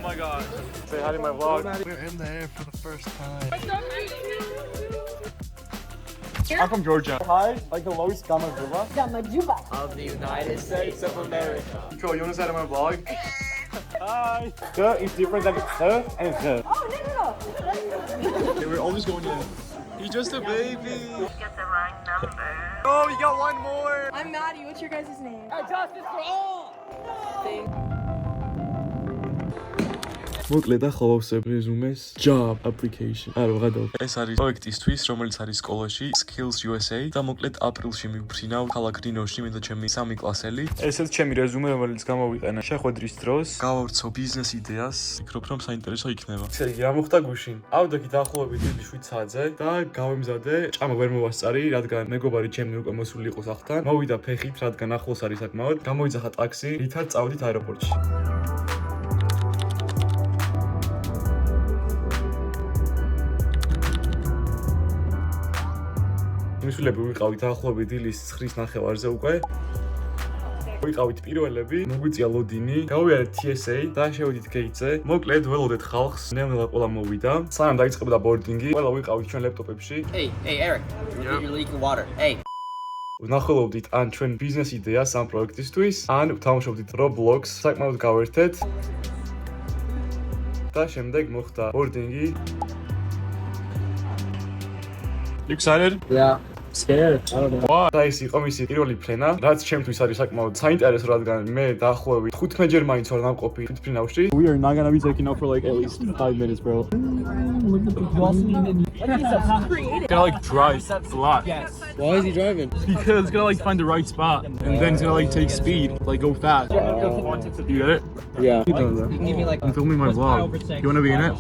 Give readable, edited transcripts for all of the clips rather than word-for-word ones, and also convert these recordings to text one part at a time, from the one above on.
my god. Say hi to my vlog. We're in the air for the first time. I'm from Georgia. Hi, like the lowest Gamajuba Of the United States of America. Cool, you want to say to my vlog? Hi. Sir is different than sir and sir. Oh, no. They were always going in. He's just a baby. Get the right number. Oh, you got one more. I'm Maddie. What's your guys' name? Justice for all! მოკლე და ხოვავსებ რეზუმეს job application. არა, ვღადავ. ეს არის პროექტისთვის, რომელიც არის სკოლაში, Skills USA და მოკლედ აპრილში მივფრინავ ქალაქ რინოში, მინდა ჩემი 3 კლასელი. ესეც ჩემი რეზუმე, რომელიც გამოვიყენა შეხვედრის დროს. გავავრცო ბიზნეს იდეას, ვფიქრობ რომ საინტერესო იქნება. ესე იგი, რა მოხდა გუშინ? ავდექი დაახლოებით დიდი 7 საათზე და გავემზადე. ჭამა ვერ მოვასწარი, რადგან მეგობარი ჩემი უკვე მოსული იყო სახლთან. მოვიდა ფეხით, რადგან ახლოს არის საკმაოდ. გამოიძახა ტაქსი, რითაც წავედით აეროპორტში. მისულები ვიყავით ახლობი დილის 9:30-ზე უკვე. ვიყავით პირველები, მოგვიწია ლოდინი, გავიარეთ TSA და შევიდით გეიტზე. მოკლედ ველოდეთ ხალხს, ნელ-ნელა ყველა მოვიდა. სანამ დაიწყებოდა ბორდინგი, ყველა ვიყავით ჩვენ ლეპტოპებში. Hey, Eric. You're leaking water. Hey. ვნახულობდით ან ჩვენ ბიზნეს იდეას ამ პროექტისთვის, ან ვთამაშობდით Roblox, საკმაოდ გავერთეთ. და შემდეგ მოხდა ბორდინგი. You excited? Yeah. Scared. I don't know. და ეს იყო მისი პირველი ფრენა, რაც ჩემთვის არის საკმაოდ საინტერესო, რადგან მე დაახლოებით 15 მაინც ვარ დამყოფი თვითფრინავში. We are not gonna be taking off for like at least 5 minutes, bro. Gonna like drive a lot. Why is he driving? Because it's gonna like find the right spot, and then it's gonna like take speed, like go fast. You get it? Yeah. You done that? You can give me like I'm filming my vlog. You wanna be in it?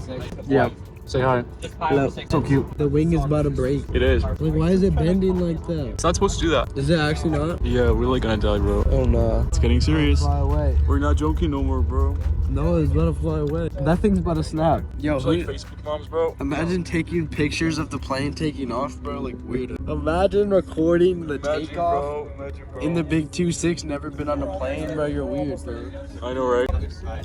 Yeah. Say hi. Hello. So cute. The wing is about to break. It is. Like, why is it bending like that? It's not supposed to do that. Is it actually not? Yeah, we're like gonna die, bro. Oh no. It's getting serious. Fly away. We're not joking no more, bro. No, it's about to fly away. That thing's about to snap. Yo, It's like Facebook moms, bro. imagine taking pictures of the plane taking off, bro. Like weird. Imagine recording the takeoff Imagine, bro. in the big 2.6. Never been on a plane, bro. You're weird, bro. I know, right?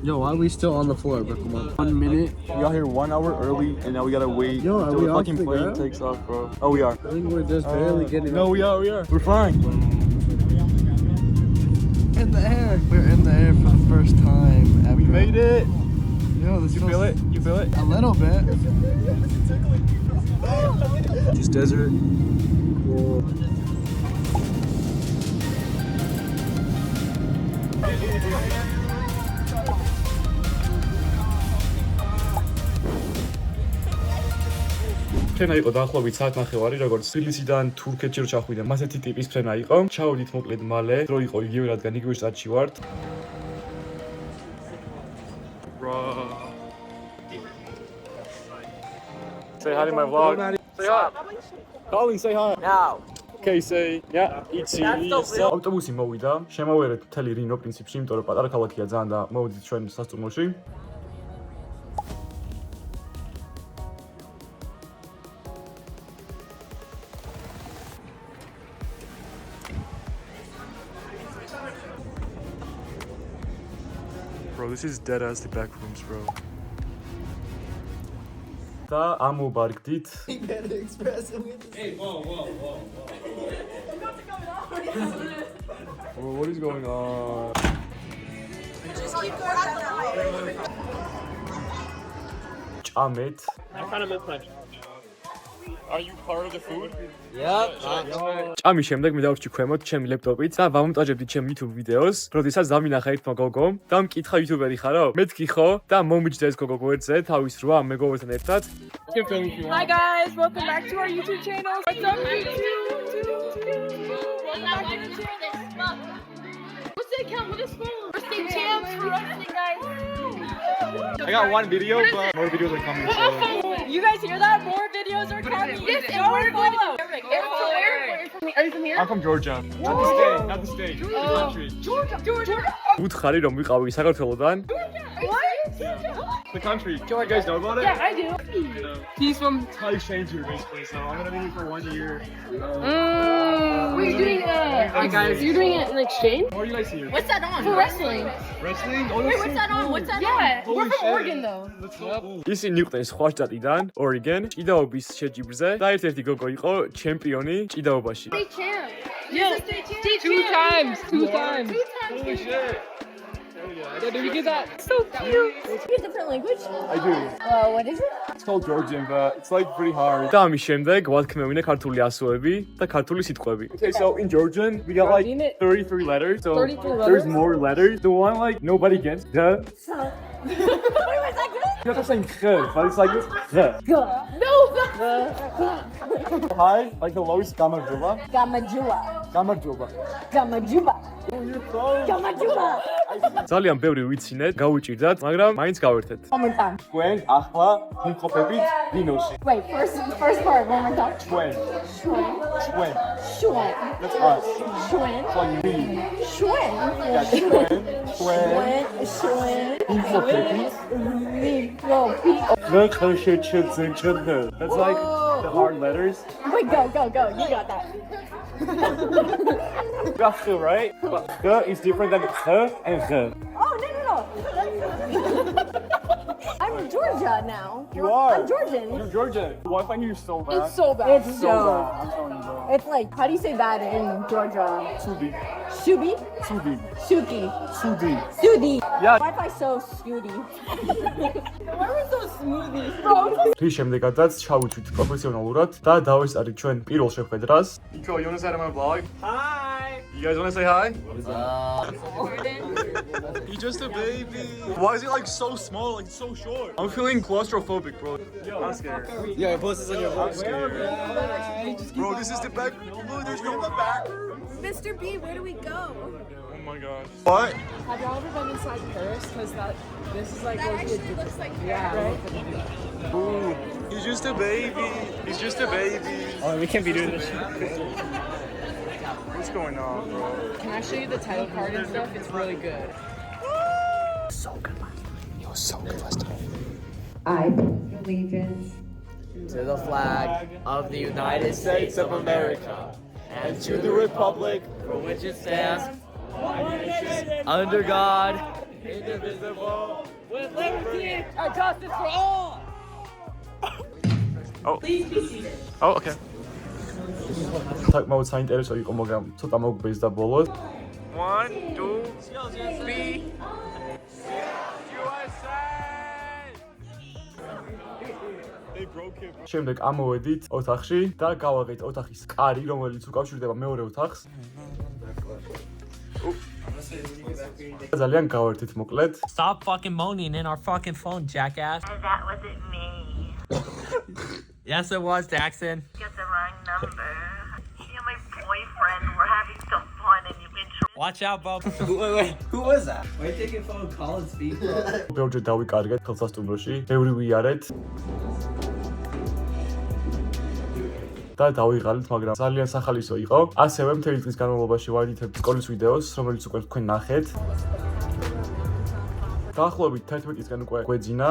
Yo, why are we still on the floor, bro? Come on. 1 minute. We got here 1 hour early, and now we gotta wait Yo, are till we the off fucking the plane ground? takes off, bro. Oh, we are. I think we're just barely getting. No, up. we are. We're flying. In the air. We're in the air for the first time ever. We made it. Yo, this You feel it? You feel it? A little bit. Just desert. ფრენა იყო დაახლოებით საათნახევარი, როგორც თბილისიდან თურქეთში რო ჩახვიდე, მასეთი ტიპის ფრენა იყო. ჩავედით მოკლედ მალე, დრო იყო იგივე, რადგან იგივე შტატში ვართ. Say hi to my vlog. Say hi. Colin, say hi. Now. Okay, say yeah, it's ავტობუსი მოვიდა. შემოვერეთ მთელი რინო პრინციპში, იმიტომ რომ პატარა ქალაქია ძალიან და მოვიდით ჩვენ სასტუმროში. Bro, this is dead ass the back rooms, bro. და ამოვარგდით. Bro, what is going on? ჭამეთ. I kind of miss my job. Are you part of the food? Yep. ჭამის შემდეგ მე დავrči ქვემოთ ჩემი ლეპტოპით და ვამონტაჟებდი ჩემ YouTube ვიდეოს, როდესაც დავინახა ერთმა გოგომ და მკითხა YouTuberi ხარო? მეთქი ხო? და მომიჯდა ეს გოგო გვერდზე თავის 8 მეგობრებთან ერთად. Hi guys, welcome back to our YouTube channel. What's up, YouTube? Welcome back to the channel. What's the account? What is phone? Wrestling champs for wrestling, guys. I got one video, but more videos are coming. So. You guys hear that? More videos are coming. Yes, and we're going to Are you from here? I'm from Georgia. Not the state, not the state. The country. Georgia. უთხარი რომ ვიყავი საქართველოდან. What? the country. Do you guys know about it? Yeah, I do. He's from Thai Changer, basically. So I'm gonna be here for 1 year. Wait, you're doing you're doing it in exchange? What are you guys here? What's that on? For wrestling. Wrestling? Oh, Wait, what's that on? What's that on? We're from Oregon though. ისინი იყვნენ სხვა შტატიდან, Oregon, ჭიდაობის შეჯიბრზე და ერთ-ერთი გოგო იყო ჩემპიონი ჭიდაობაში. State champ. Yeah, state champ. Two times. Two times. Holy shit. Yeah, did we get that? So cute. You speak a different language? I do. What is it? It's called Georgian, but it's like pretty hard. და ამის შემდეგ ვათქმევინე ქართული ასოები და ქართული სიტყვები. Okay, so in Georgian, we got like 33 letters. So 33 letters? there's more letters. The one like nobody gets. The. Wait, was that good? You're not saying kh, but it's like the. No. Hi, like the lowest gamma-juba. Gamajua. Gamma-juba. Gamajuba. Gamajuba. ძალიან ბევრი ვიცინეთ, გავუჭირდათ, მაგრამ მაინც გავერთეთ. Momentan. თქვენ ახლა ვიმყოფებით დინოში. Wait, first part, one more time. თქვენ, Shuen. თქვენ. Shuen. That's us. Shuen. It's like me. Shuen. Yeah, თქვენ, თქვენ. Shuen. ვიმყოფებით. That's like the hard letters. Wait, go. You got that. You got kh, right? But kh is different than kh and kh. Oh, no. I'm in Georgia now. You are. I'm Georgian. You're Georgian. Why find you so bad? It's so bad. It's so bad. I'm telling you, bro. It's like, how do you say that in Georgia? Sudi. Shubi? Sudi. Shuki. Sudi. Sudi. Yeah. Wi-Fi so snooty. Why are we so smoothie, bro? რის შემდეგაც ჩავუჩვით პროფესიონალურად და დავესწარით ჩვენ პირველ შეხვედრას. Nico, you want to say hi to my vlog? Hi. You guys want to say hi? What's up? He's just a baby. Why is he like so small, like so short? I'm feeling claustrophobic, bro. I'm scared. Yeah, post this on your vlog. Bro, this is the back. Look, there's no back. Mr. B, where do we go? Oh my gosh. What? Have y'all ever been inside Paris? Because this is like That actually looks like Ooh, he's just a baby. He's just a baby. Oh, we can't be doing this. What's going on, bro? Can I show you the title card and stuff? It's really good. I pledge allegiance To the flag of the United States of America and to the republic for which it stands, under God, indivisible, with liberty and justice for all. Oh, okay. საკმაოდ საინტერესო იყო, მაგრამ ცოტა მოგბეზდა ბოლოს. 1, 2, 3. შემდეგ ამოვედით ოთახში და გავაღეთ ოთახის კარი, რომელიც უკავშირდება მეორე ოთახს. ძალიან გავერთით მოკლედ. Stop fucking moaning in our fucking phone, jackass. That wasn't me. Yes, it was, Jackson. Get the wrong number. You're my boyfriend. We're having some fun and you've been Watch out, Bob. Wait, who was that? Why are you taking phone call and speak, bro? ბევრჯერ დავიკარგეთ ხელსასტუმროში, ბევრი ვიარეთ. და დავიღალით, მაგრამ ძალიან სახალისო იყო. ასევე მთელი წლის განმავლობაში ვაედიტებ სკოლის ვიდეოს, რომელიც უკვე თქვენ ნახეთ. დაახლოებით 11-ისგან უკვე გვეძინა.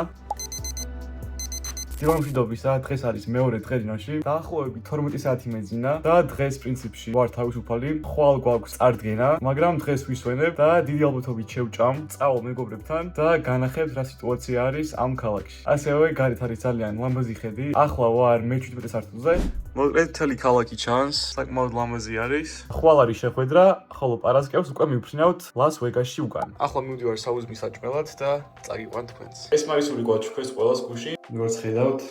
დილამშვიდობისა, დღეს არის მეორე დღე დინოში. დაახლოებით 12 საათი მეძინა და დღეს პრინციპში ვარ თავისუფალი. ხვალ გვაქვს წარდგენა, მაგრამ დღეს ვისვენებ და დიდი ალბათობით შევჭამ წავალ მეგობრებთან და განახებთ რა სიტუაცია არის ამ ქალაქში. ასევე გარეთ არის ძალიან ლამაზი ხედი. ახლა ვარ მე-17 სართულზე. მოკლედ მთელი ქალაქი ჩანს, საკმაოდ ლამაზი არის. ხვალ არის შეხვედრა, ხოლო პარასკევს უკვე მივფრინავთ ლას-ვეგასში უკან. ახლა მივდივარ საუზმის საჭმელად და წაგიყვან თქვენს. ეს მარისული გვა ჩვენს ყველას გუში. როგორც ხედავთ,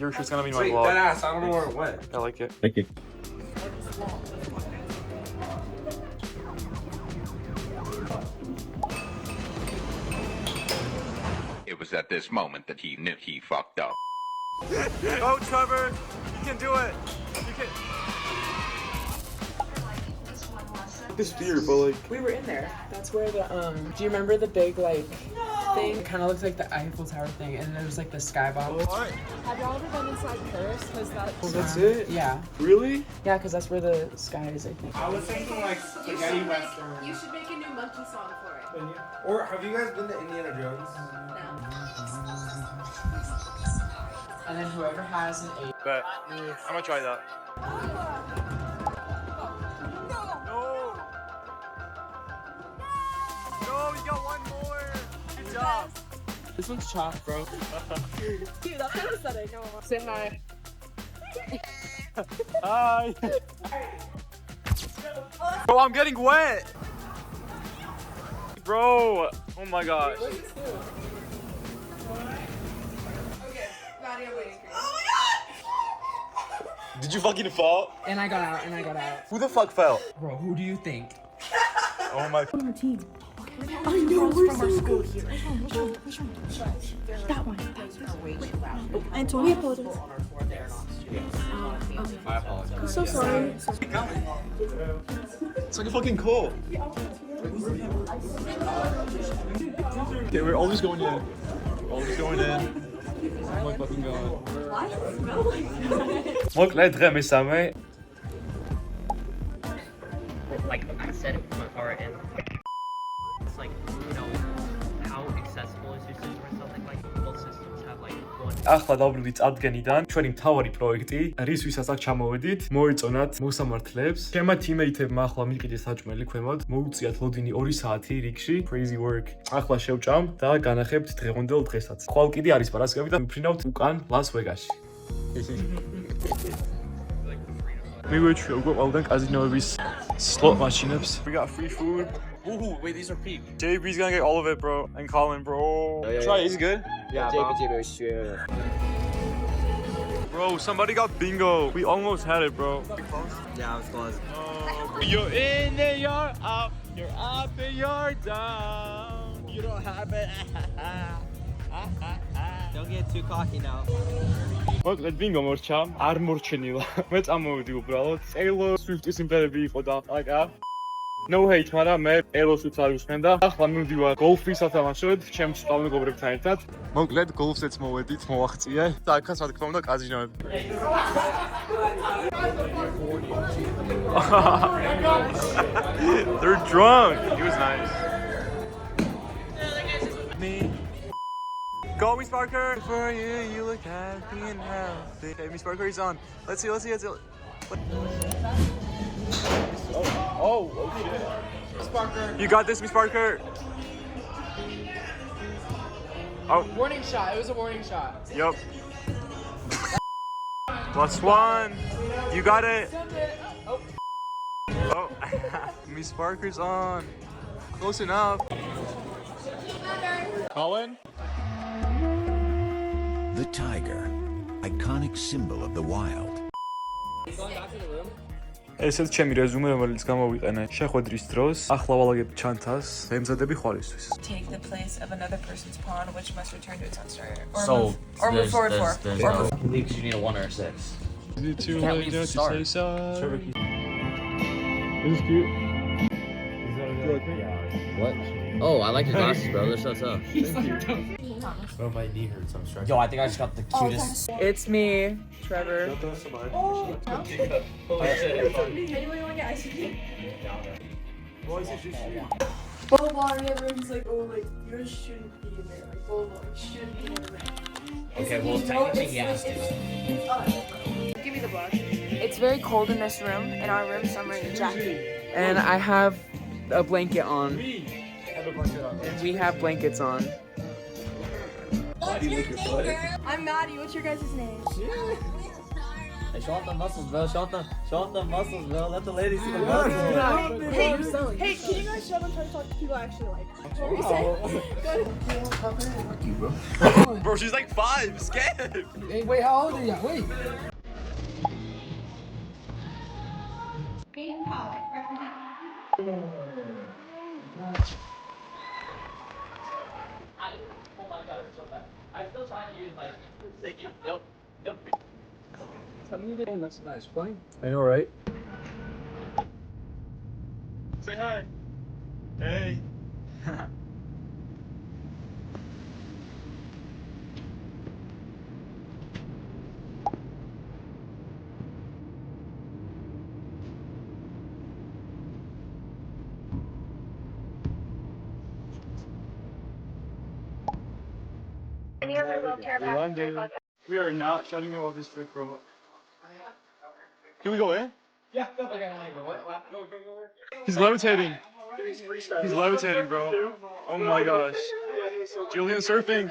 Your shirt's gonna be in my vlog. That ass, I don't know where it went. I like it. Thank you. It was at this moment that he knew he fucked up. Go, Trevor! You can do it! You can. This beer, but like. We were in there. That's where the do you remember the big like thing. It kind of looks like the Eiffel Tower thing, and there's like the sky bomb. Have y'all ever been inside Paris? Because That's it? Yeah. Really? Yeah, because that's where the sky is, I think. I was thinking like spaghetti western. You should make a new monkey song for it. Or have you guys been to Indiana Jones? And then whoever has an 8. Bet. I'm gonna try that. No, you got one more. Good job. This one's chalk, bro. Dude, that's kind of pathetic. No. Say hi. Hi. Bro, I'm getting wet. Bro, oh my gosh. Okay, Maddie, I'm waiting for you. Did you fucking fall? And I got out, and I got out. Who the fuck fell? Bro, who do you think? Oh my. I know, we're from our school here. Which one? That one. Way too loud. And we apologize. I apologize. I'm so sorry. It's like a fucking call. Okay, we're always going in. Always going in. Oh my fucking god. მოკლედ დღე მესამე. Like I said it with my heart, and it's like, you know, how accessible is your system or something, like both systems have like one. ახლა დავბრუნდით წარდგენიდან. ჩვენი მთავარი პროექტი, რისვისაც აქ ჩამოვედით, მოეწონათ მოსამართლეებს. ჩემმა თიმეითებმა ახლა მიყიდეს საჭმელი ქვემოთ, მოუწიათ ლოდინი 2 საათი რიგში. Crazy work. ახლა შევჭამ და განახებთ დღევანდელ დღესაც. ხვალ კიდე არის პარასკევი და ვიფრინავთ უკან ლას ვეგასში. მივეჩვია უკვე ყველგან კაზინოების slot machines. We got free food. Ooh, wait, these are peak. JB's gonna get all of it, bro. And Colin, bro. Try it, is it good? Yeah, Bro, somebody got bingo. We almost had it, bro. Yeah, I was close. You're in and you're up. You're up and you're down. You don't have it. Don't get too cocky now. მოკლედ ბინგო მორჩა, არ მორჩენილა. მე წამოვიდი უბრალოდ. Taylor Swift-ის იმპერები იყო და აკა. No hate, მაგრამ მე Taylor Swift არ ვისმენდა. ახლა მივდივარ გოლფის სათამაშოდ, ჩემს სწავლმეგობრებთან ერთად. მოკლედ გოლფზეც მოვედით, მოვახციე. და აქაც რა თქმა უნდა კაზინოები. They're drunk. He was nice. Me. Go, Miss Parker! For you, you look happy and healthy. Okay, Miss Parker is on. Let's see. Oh, shit. Miss Parker. You got this, Miss Parker. Oh, Warning shot. It was a warning shot. yep. +1. You got it. Oh, Miss Parker's on. Close enough. Colin? The tiger, iconic symbol of the wild. ესეც ჩემი რეზუმე, რომელიც გამოვიყენე შეხვედრის დროს. ახლა ვალაგებ čantas, ემზადები ხვალისთვის. Take the place of another person's pawn, which must return to its own starter. Or So, move forward 4. Leaks, you need a 1 or a 6. Is it too Can't late leave to the start. say so? This is cute. What? Oh, I like your glasses, bro. They're so tough. Bro, my knee hurts. I'm struggling. Yo, I think I just got the cutest. It's me, Trevor. Anyone want to get ice cream? Bowl water, everyone's like, oh, like, yours shouldn't be in there. Like, bowl water shouldn't be in there. Okay, well, technically he has to. Give me the brush. It's very cold in this room. In our room, so I'm wearing a jacket. And I have a blanket on. And we have blankets on. What's your name, girl? I'm Maddie. What's your guys' name? Hey, show off the muscles, bro. Show off the muscles, bro. Let the ladies see the muscles. Hey, can you guys shut up and try to talk to people I actually like? What were you saying? Bro, she's like 5, scared. Hey, wait, how old are you? Wait. I'm still trying to use like thinking. Nope. That's nice. Fine. I know, right? Say hi. Hey. any other wheelchair passengers. We are not shutting you off this trip, bro. Can we go in? Yeah. He's levitating. He's levitating, bro. Oh my gosh. Julian surfing.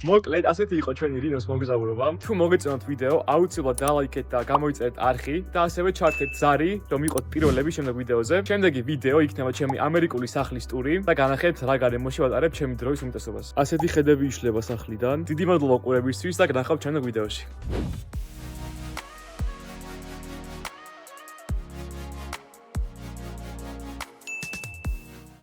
მოკლედ ასეთი იყო ჩვენი რინოს მოგზაურობა. თუ მოგეწონათ ვიდეო, აუცილებლად დალაიქეთ და გამოიწერეთ არხი და ასევე ჩართეთ ზარი, რომ იყოთ პირველები შემდეგ ვიდეოზე. შემდეგი ვიდეო იქნება ჩემი ამერიკული სახლის ტური და განახეთ რა გარემოში ვატარებ ჩემი დროის უმეტესობას. ასეთი ხედები იშლება სახლიდან. დიდი მადლობა ყურებისთვის და გნახავთ შემდეგ ვიდეოში.